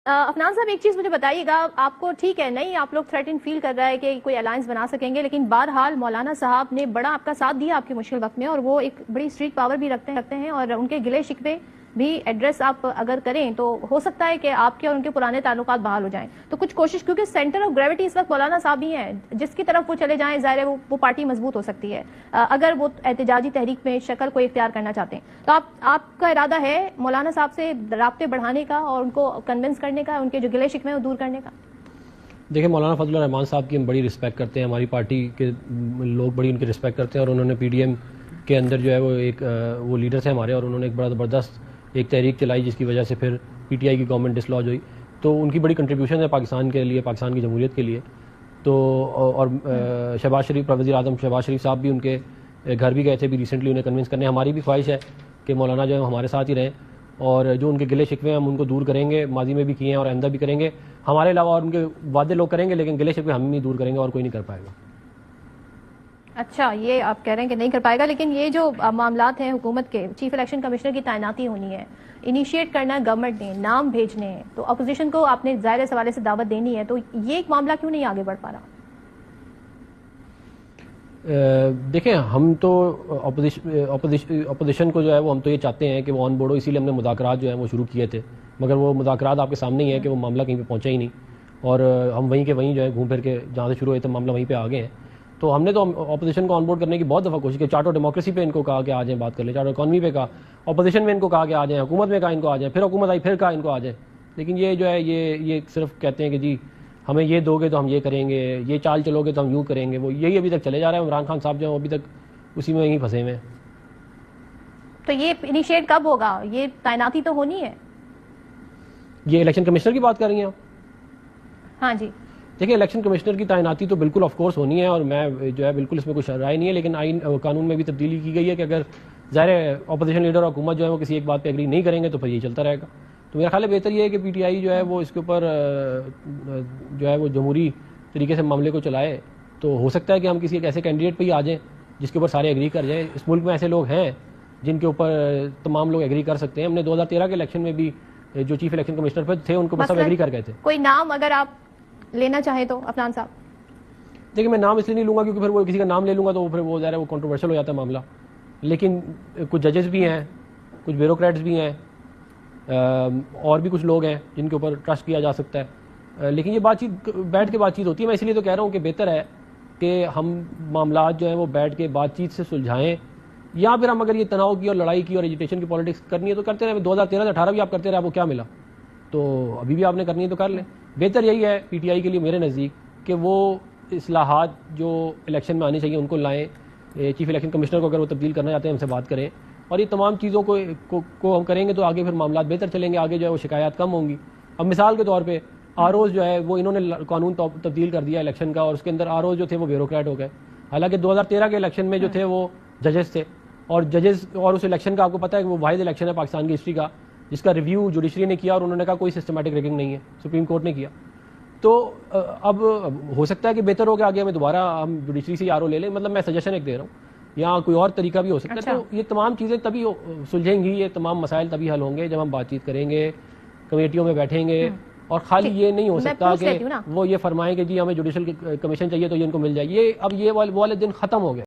افنان صاحب ایک چیز مجھے بتائیے گا، آپ کو ٹھیک ہے نہیں آپ لوگ تھریٹن فیل کر رہا ہے کہ کوئی الائنس بنا سکیں گے، لیکن بہرحال مولانا صاحب نے بڑا آپ کا ساتھ دیا آپ کے مشکل وقت میں، اور وہ ایک بڑی اسٹریٹ پاور بھی رکھتے ہیں، اور ان کے گلے شکوے بھی ایڈریس آپ اگر کریں تو ہو سکتا ہے کہ آپ کے اور ان کے پرانے تعلقات بحال ہو جائیں. تو کچھ کوشش، کیونکہ سینٹر آف گریوٹی اس وقت مولانا صاحب ہی ہیں، جس کی طرف وہ چلے جائیں ظاہر ہے وہ پارٹی مضبوط ہو سکتی ہے اگر وہ احتجاجی تحریک میں شکل کو اختیار کرنا چاہتے ہیں. تو آپ کا ارادہ ہے مولانا صاحب سے رابطے بڑھانے کا اور ان کو کنونس کرنے کا، ان کے جو گلے شکوے ہیں وہ دور کرنے کا؟ دیکھیں، مولانا فضل الرحمان صاحب کی ہم بڑی رسپیکٹ کرتے ہیں، ہماری پارٹی کے لوگ بڑی ان کی رسپیکٹ کرتے ہیں، اور انہوں نے پی ڈی ایم کے اندر جو ہے وہ لیڈر تھے ہمارے، اور انہوں نے ایک بڑا زبردست ایک تحریک چلائی جس کی وجہ سے پھر پی ٹی آئی کی گورنمنٹ ڈسلوج ہوئی. تو ان کی بڑی کنٹریبیوشن ہے پاکستان کے لیے، پاکستان کی جمہوریت کے لیے. تو اور شہباز شریف، وزیر اعظم شہباز شریف صاحب بھی ان کے گھر بھی گئے تھے بھی ریسنٹلی انہیں کنونس کرنے. ہماری بھی خواہش ہے کہ مولانا جو ہے ہمارے ساتھ ہی رہیں، اور جو ان کے گلے شکوے ہیں ہم ان کو دور کریں گے، ماضی میں بھی کیے ہیں اور آئندہ بھی کریں گے. ہمارے علاوہ اور ان کے وعدے لوگ کریں گے، لیکن گلے شکوے ہم ہی دور کریں گے اور کوئی نہیں کر پائے گا. اچھا، یہ آپ کہہ رہے ہیں کہ نہیں کر پائے گا، لیکن یہ جو معاملات ہیں حکومت کے، چیف الیکشن کمشنر کی تعیناتی ہونی ہے، انیشیٹ کرنا ہے گورنمنٹ نے، نام بھیجنے ہیں، تو اپوزیشن کو آپ نے ظاہر اس حوالے سے دعوت دینی ہے، تو یہ ایک معاملہ کیوں نہیں آگے بڑھ پا رہا؟ دیکھیں، ہم تو اپوزیشن کو جو ہے وہ ہم تو یہ چاہتے ہیں کہ وہ آن بورڈ ہو، اسی لیے ہم نے مذاکرات جو ہیں وہ شروع کیے تھے، مگر وہ مذاکرات آپ کے سامنے ہی ہے کہ وہ معاملہ کہیں پہ پہنچا ہی نہیں، اور ہم وہیں کے وہیں جو ہے گھوم پھر کے جہاں سے شروع ہوئے تھے معاملہ وہیں پہ آ گئے ہیں. تو ہم نے تو اپوزیشن کو آن بورڈ کرنے کی بہت دفعہ کوشش کی. چارٹر ڈیموکریسی پہ ان کو کہا کہ آ جائیں بات کر لیں، چارٹر اکانومی پہ کہا، اپوزیشن میں ان کو کہا کہ آ جائیں، حکومت میں کہا ان کو آ جائیں، پھر حکومت آئی پھر کہا ان کو آ جائیں. لیکن یہ جو ہے یہ صرف کہتے ہیں کہ جی ہمیں یہ دو گے تو ہم یہ کریں گے، یہ چال چلو گے تو ہم یوں کریں گے. وہ یہی ابھی تک چلے جا رہے ہیں. عمران خان صاحب جو ہیں ابھی تک اسی میں یہیں پھنسے ہوئے ہیں. تو یہ انیشیٹ کب ہوگا؟ یہ تعیناتی تو ہونی ہے. یہ الیکشن کمشنر کی بات کر رہی ہیں آپ؟ ہاں جی. دیکھیں، الیکشن کمشنر کی تعیناتی تو بالکل آف کورس ہونی ہے، اور میں جو ہے بالکل اس میں کوئی رائے نہیں ہے. لیکن آئین قانون میں بھی تبدیلی کی گئی ہے کہ اگر ظاہر ہے اپوزیشن لیڈر اور حکومت جو ہے وہ کسی ایک بات پہ ایگری نہیں کریں گے تو پھر یہ چلتا رہے گا. تو میرا خیال ہے بہتر یہ ہے کہ پی ٹی آئی جو ہے وہ اس کے اوپر جو ہے وہ جمہوری طریقے سے معاملے کو چلائے. تو ہو سکتا ہے کہ ہم کسی ایک ایسے کینڈیڈیٹ پہ ہی آ جائیں جس کے اوپر سارے ایگری کر جائیں. اس ملک میں ایسے لوگ ہیں جن کے اوپر تمام لوگ ایگری کر سکتے ہیں. ہم نے 2013 کے الیکشن میں بھی جو چیف الیکشن کمشنر پہ تھے ان کو سب ایگری کر گئے تھے. کوئی نام اگر آپ لینا چاہیں تو افنان صاحب؟ دیکھیں، میں نام اس لیے نہیں لوں گا کیونکہ پھر وہ کسی کا نام لے لوں گا تو پھر وہ ظاہر ہے وہ کنٹروورشل ہو جاتا ہے معاملہ. لیکن کچھ ججز بھی ہیں، کچھ بیوروکریٹس بھی ہیں، اور بھی کچھ لوگ ہیں جن کے اوپر ٹرسٹ کیا جا سکتا ہے. لیکن یہ بات چیت بیٹھ کے بات چیت ہوتی ہے. میں اس لیے تو کہہ رہا ہوں کہ بہتر ہے کہ ہم معاملات جو ہیں وہ بیٹھ کے بات چیت سے سلجھائیں، یا پھر ہم اگر یہ تناؤ کی اور لڑائی کی اور ایجیٹیشن کی پالیٹکس کرنی ہے تو کرتے رہے. 2013 سے 18 بھی آپ کرتے رہے، آپ کو کیا ملا؟ تو ابھی بھی آپ نے کرنی ہے تو کر لیں. بہتر یہی ہے پی ٹی آئی کے لیے میرے نزدیک کہ وہ اصلاحات جو الیکشن میں آنی چاہیے ان کو لائیں. چیف الیکشن کمشنر کو اگر وہ تبدیل کرنا چاہتے ہیں ہم سے بات کریں، اور یہ تمام چیزوں کو ہم کریں گے تو آگے پھر معاملات بہتر چلیں گے. آگے جو ہے وہ شکایات کم ہوں گی. اب مثال کے طور پہ آر اوز جو ہے وہ انہوں نے قانون تبدیل کر دیا الیکشن کا، اور اس کے اندر آر اوز جو تھے وہ بیوروکریٹ ہو گئے. حالانکہ 2013 کے الیکشن میں جو تھے وہ ججز تھے، اور ججز اور اس الیکشن کا آپ کو پتہ ہے کہ وہ واحد الیکشن ہے پاکستان کی ہسٹری کا جس کا ریویو جوڈیشری نے کیا، اور انہوں نے کہا کوئی سسٹمیٹک ریگنگ نہیں ہے، سپریم کورٹ نے کیا. تو اب ہو سکتا ہے کہ بہتر ہو کہ آگے ہمیں دوبارہ ہم جوڈیشری سے آر او لے لیں. مطلب میں سجیشن ایک دے رہا ہوں، یا کوئی اور طریقہ بھی ہو سکتا ہے. تو یہ تمام چیزیں تبھی سلجھیں گی، یہ تمام مسائل تبھی حل ہوں گے جب ہم بات چیت کریں گے، کمیٹیوں میں بیٹھیں گے. اور خالی یہ نہیں ہو سکتا کہ وہ یہ فرمائیں کہ جی ہمیں جوڈیشل کمیشن چاہیے تو یہ ان کو مل جائے. یہ اب یہ والے دن ختم ہو گئے.